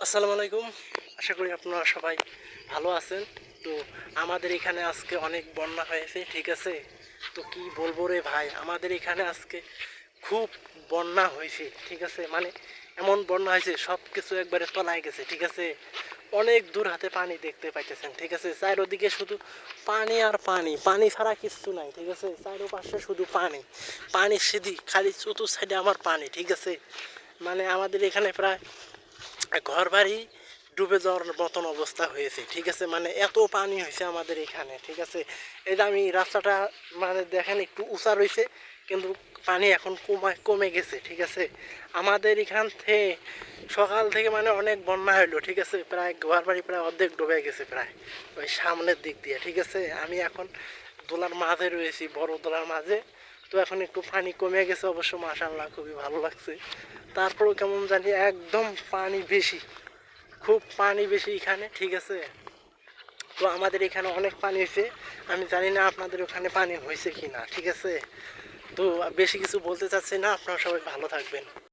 আসসালামু আলাইকুম। আশা করি আপনারা সবাই ভালো আছেন। তো আমাদের এখানে আজকে অনেক বন্যা হয়েছে, ঠিক আছে? তো কি বলবো রে ভাই, আমাদের এখানে আজকে খুব বন্যা হয়েছে, ঠিক আছে? মানে এমন বন্যা হয়েছে সব কিছু একবারে তলায় গেছে, ঠিক আছে? অনেক দূর হাতে পানি দেখতে পাইতেছেন, ঠিক আছে? চারোদিকে শুধু পানি আর পানি, পানি ছাড়া কিচ্ছু নাই, ঠিক আছে? চারোপাশে শুধু পানি, পানি সিধি খালি চতুর সাইডে আমার পানি, ঠিক আছে? মানে আমাদের এখানে প্রায় ঘর বাড়ি ডুবে যাওয়ার মতন অবস্থা হয়েছে, ঠিক আছে? মানে এত পানি হয়েছে আমাদের এখানে, ঠিক আছে? এই যে আমি রাস্তাটা মানে দেখেন একটু উঁচা রয়েছে, কিন্তু পানি এখন কমে গেছে, ঠিক আছে? আমাদের এখান থেকে সকাল থেকে মানে অনেক বন্যা হইলো, ঠিক আছে? প্রায় ঘর বাড়ি প্রায় অর্ধেক ডুবে গেছে প্রায় ওই সামনের দিক দিয়ে, ঠিক আছে? আমি এখন দোলার মাঝে রয়েছি, বড় দোলার মাঝে। তো এখন একটু পানি কমে গেছে অবশ্য, মাশাআল্লাহ খুবই ভালো লাগছে। তারপরেও কেমন জানি একদম পানি বেশি, খুব পানি বেশি এখানে, ঠিক আছে? তো আমাদের এখানে অনেক পানি হয়েছে, আমি জানি না আপনাদের ওখানে পানি হয়েছে কি না, ঠিক আছে? তো বেশি কিছু বলতে চাচ্ছি না, আপনারা সবাই ভালো থাকবেন।